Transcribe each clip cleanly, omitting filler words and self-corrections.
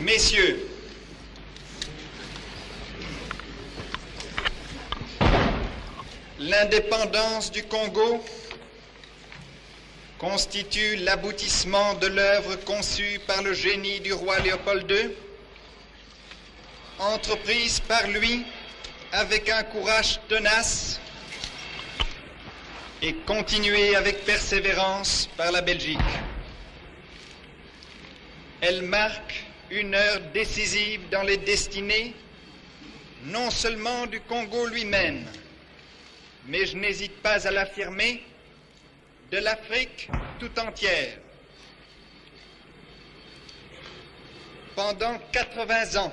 Messieurs, l'indépendance du Congo constitue l'aboutissement de l'œuvre conçue par le génie du roi Léopold II, entreprise par lui avec un courage tenace et continuée avec persévérance par la Belgique. Elle marque une heure décisive dans les destinées, non seulement du Congo lui-même, mais je n'hésite pas à l'affirmer, de l'Afrique tout entière. Pendant 80 ans,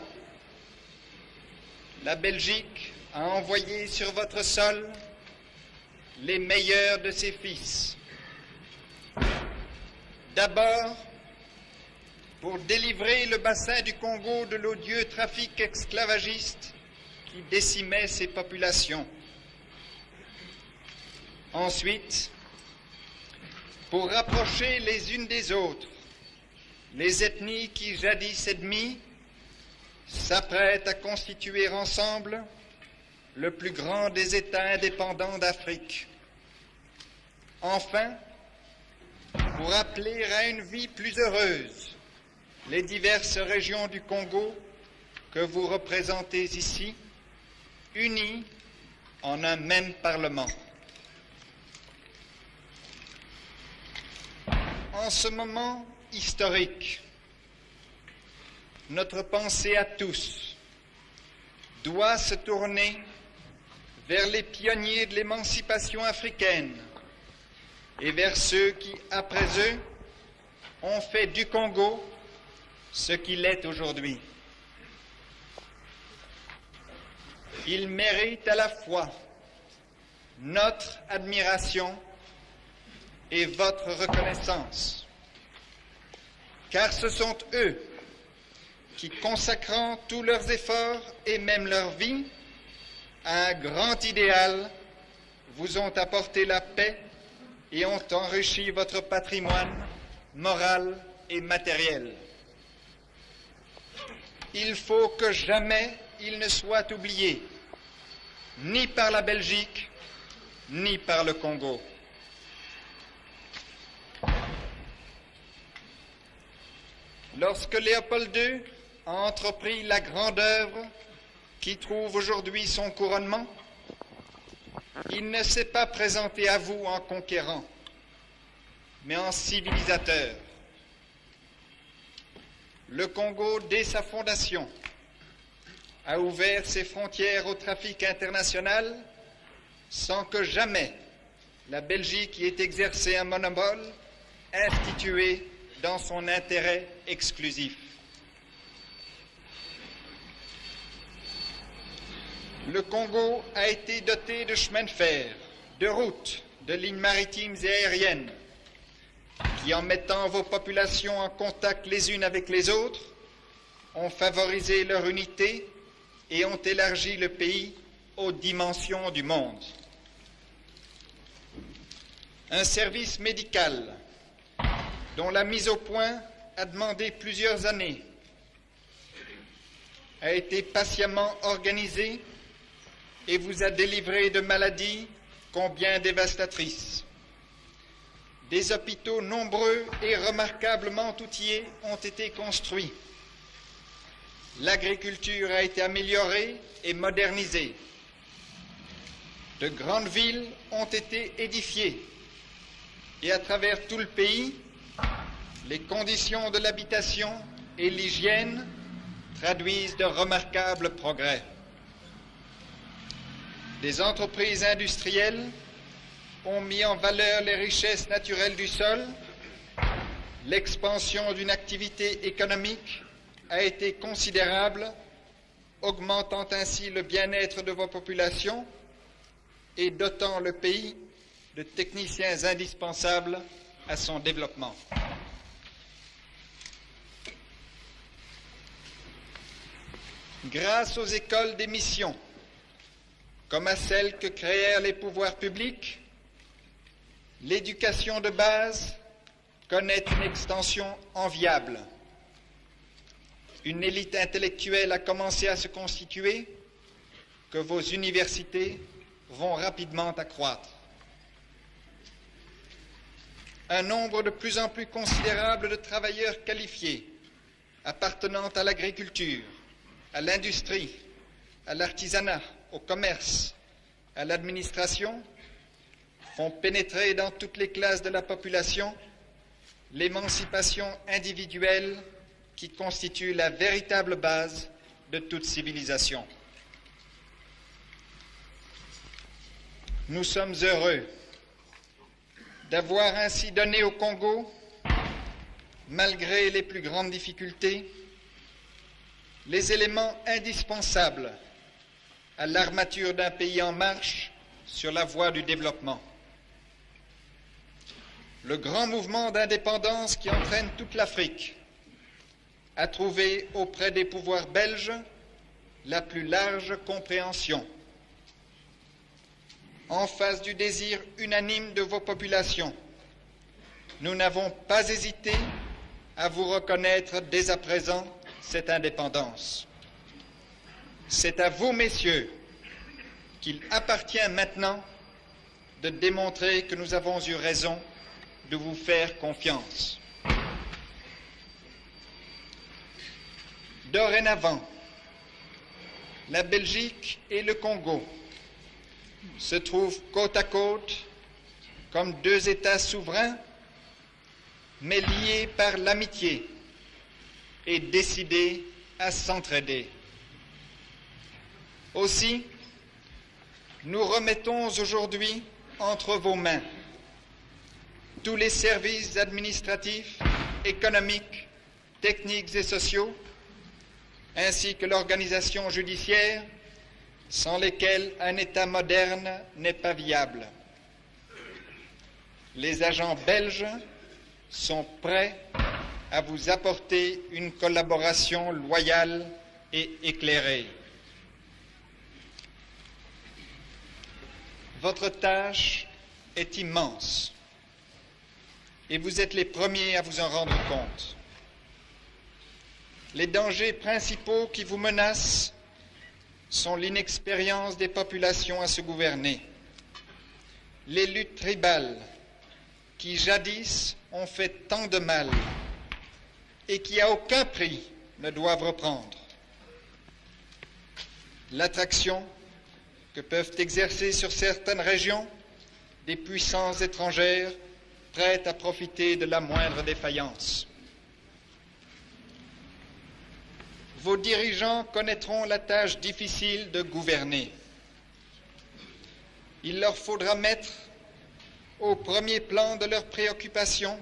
la Belgique a envoyé sur votre sol les meilleurs de ses fils. D'abord, pour délivrer le bassin du Congo de l'odieux trafic esclavagiste qui décimait ses populations. Ensuite, pour rapprocher les unes des autres les ethnies qui, jadis ennemies, s'apprêtent à constituer ensemble le plus grand des États indépendants d'Afrique. Enfin, pour appeler à une vie plus heureuse les diverses régions du Congo que vous représentez ici, unies en un même Parlement. En ce moment historique, notre pensée à tous doit se tourner vers les pionniers de l'émancipation africaine et vers ceux qui, après eux, ont fait du Congo ce qu'il est aujourd'hui. Ils méritent à la fois notre admiration et votre reconnaissance, car ce sont eux qui, consacrant tous leurs efforts et même leur vie à un grand idéal, vous ont apporté la paix et ont enrichi votre patrimoine moral et matériel. Il faut que jamais il ne soit oublié, ni par la Belgique, ni par le Congo. Lorsque Léopold II a entrepris la grande œuvre qui trouve aujourd'hui son couronnement, il ne s'est pas présenté à vous en conquérant, mais en civilisateur. Le Congo, dès sa fondation, a ouvert ses frontières au trafic international sans que jamais la Belgique y ait exercé un monopole institué dans son intérêt exclusif. Le Congo a été doté de chemins de fer, de routes, de lignes maritimes et aériennes, qui, en mettant vos populations en contact les unes avec les autres, ont favorisé leur unité et ont élargi le pays aux dimensions du monde. Un service médical dont la mise au point a demandé plusieurs années a été patiemment organisé et vous a délivré de maladies combien dévastatrices. Des hôpitaux nombreux et remarquablement outillés ont été construits. L'agriculture a été améliorée et modernisée. De grandes villes ont été édifiées et à travers tout le pays, les conditions de l'habitation et l'hygiène traduisent de remarquables progrès. Des entreprises industrielles ont mis en valeur les richesses naturelles du sol. L'expansion d'une activité économique a été considérable, augmentant ainsi le bien-être de vos populations et dotant le pays de techniciens indispensables à son développement. Grâce aux écoles des missions, comme à celles que créèrent les pouvoirs publics, l'éducation de base connaît une extension enviable. qu'une élite intellectuelle a commencé à se constituer, que vos universités vont rapidement accroître. Un nombre de plus en plus considérable de travailleurs qualifiés appartenant à l'agriculture, à l'industrie, à l'artisanat, au commerce, à l'administration, font pénétrer dans toutes les classes de la population l'émancipation individuelle qui constitue la véritable base de toute civilisation. Nous sommes heureux d'avoir ainsi donné au Congo, malgré les plus grandes difficultés, les éléments indispensables à l'armature d'un pays en marche sur la voie du développement. Le grand mouvement d'indépendance qui entraîne toute l'Afrique a trouvé auprès des pouvoirs belges la plus large compréhension. En face du désir unanime de vos populations, nous n'avons pas hésité à vous reconnaître dès à présent cette indépendance. C'est à vous, messieurs, qu'il appartient maintenant de démontrer que nous avons eu raison de vous faire confiance. Dorénavant, la Belgique et le Congo se trouvent côte à côte comme deux États souverains, mais liés par l'amitié et décidés à s'entraider. Aussi, nous remettons aujourd'hui entre vos mains tous les services administratifs, économiques, techniques et sociaux, ainsi que l'organisation judiciaire, sans lesquels un État moderne n'est pas viable. Les agents belges sont prêts à vous apporter une collaboration loyale et éclairée. Votre tâche est immense et vous êtes les premiers à vous en rendre compte. Les dangers principaux qui vous menacent sont l'inexpérience des populations à se gouverner, les luttes tribales qui jadis ont fait tant de mal et qui à aucun prix ne doivent reprendre, l'attraction que peuvent exercer sur certaines régions des puissances étrangères prêtes à profiter de la moindre défaillance. Vos dirigeants connaîtront la tâche difficile de gouverner. Il leur faudra mettre au premier plan de leurs préoccupations,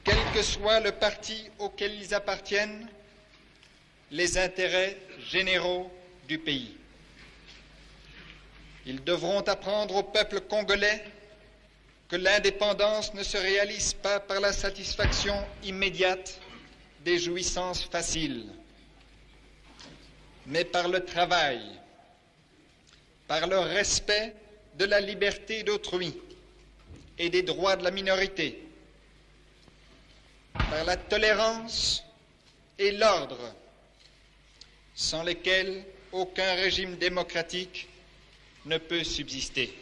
quel que soit le parti auquel ils appartiennent, les intérêts généraux du pays. Ils devront apprendre au peuple congolais que l'indépendance ne se réalise pas par la satisfaction immédiate des jouissances faciles, mais par le travail, par le respect de la liberté d'autrui et des droits de la minorité, par la tolérance et l'ordre, sans lesquels aucun régime démocratique ne peut subsister.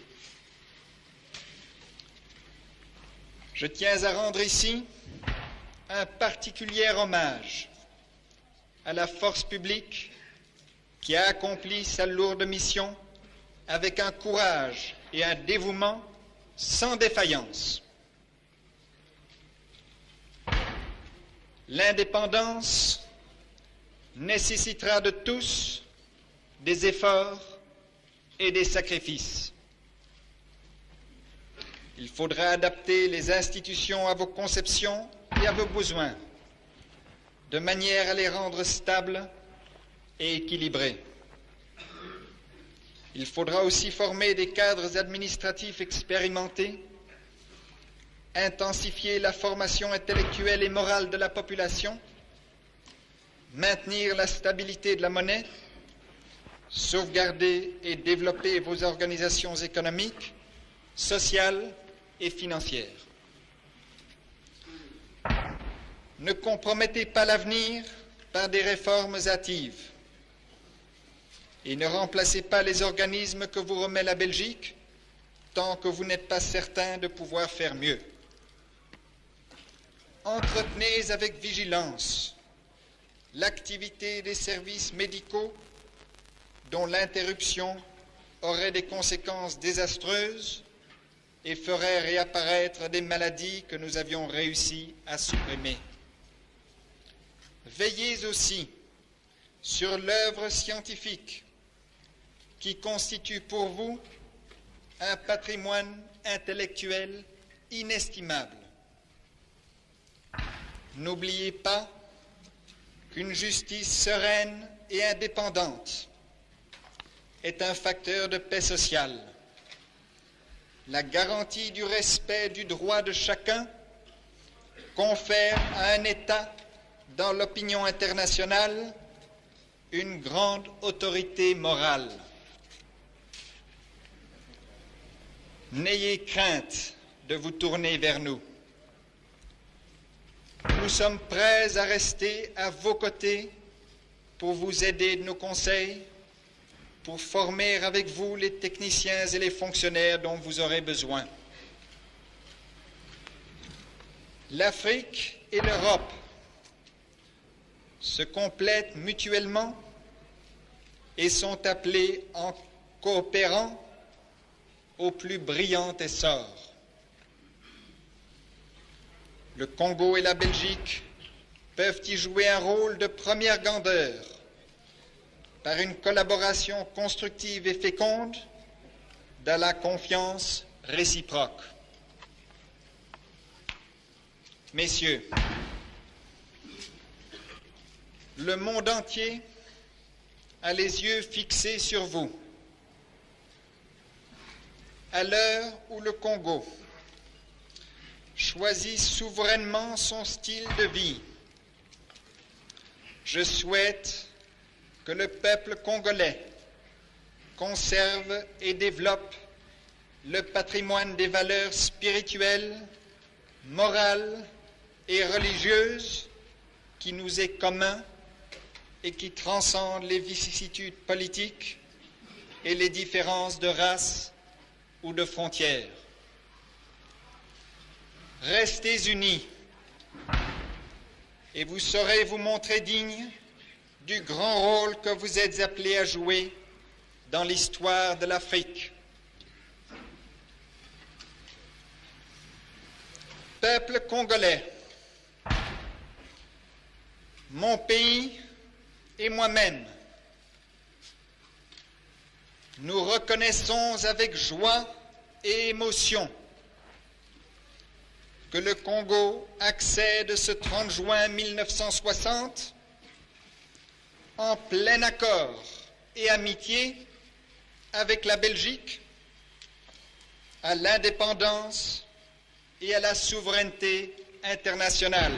Je tiens à rendre ici un particulier hommage à la force publique qui a accompli sa lourde mission avec un courage et un dévouement sans défaillance. L'indépendance nécessitera de tous des efforts et des sacrifices. Il faudra adapter les institutions à vos conceptions et à vos besoins, de manière à les rendre stables et équilibrés. Il faudra aussi former des cadres administratifs expérimentés, intensifier la formation intellectuelle et morale de la population, maintenir la stabilité de la monnaie, sauvegarder et développer vos organisations économiques, sociales et financières. Ne compromettez pas l'avenir par des réformes hâtives. Et ne remplacez pas les organismes que vous remet la Belgique tant que vous n'êtes pas certain de pouvoir faire mieux. Entretenez avec vigilance l'activité des services médicaux dont l'interruption aurait des conséquences désastreuses et ferait réapparaître des maladies que nous avions réussi à supprimer. Veillez aussi sur l'œuvre scientifique qui constitue pour vous un patrimoine intellectuel inestimable. N'oubliez pas qu'une justice sereine et indépendante est un facteur de paix sociale. La garantie du respect du droit de chacun confère à un État dans l'opinion internationale une grande autorité morale. N'ayez crainte de vous tourner vers nous. Nous sommes prêts à rester à vos côtés pour vous aider de nos conseils, pour former avec vous les techniciens et les fonctionnaires dont vous aurez besoin. L'Afrique et l'Europe se complètent mutuellement et sont appelées, en coopérant, au plus brillant essor. Le Congo et la Belgique peuvent y jouer un rôle de première grandeur par une collaboration constructive et féconde dans la confiance réciproque. Messieurs, le monde entier a les yeux fixés sur vous. À l'heure où le Congo choisit souverainement son style de vie, je souhaite que le peuple congolais conserve et développe le patrimoine des valeurs spirituelles, morales et religieuses qui nous est commun et qui transcende les vicissitudes politiques et les différences de race ou de frontières. Restez unis et vous saurez vous montrer dignes du grand rôle que vous êtes appelés à jouer dans l'histoire de l'Afrique. Peuple congolais, mon pays et moi-même, nous reconnaissons avec joie et émotion que le Congo accède ce 30 juin 1960 en plein accord et amitié avec la Belgique à l'indépendance et à la souveraineté internationale.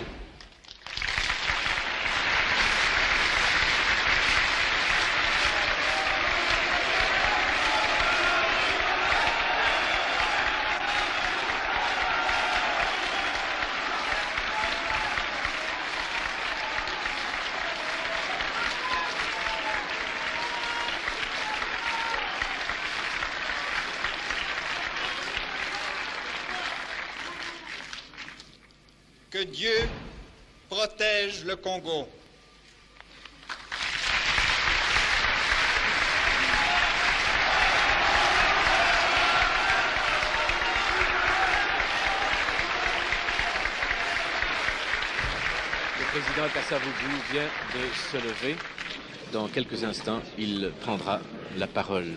Que Dieu protège le Congo. Le président Kassavubu vient de se lever. Dans quelques instants, il prendra la parole.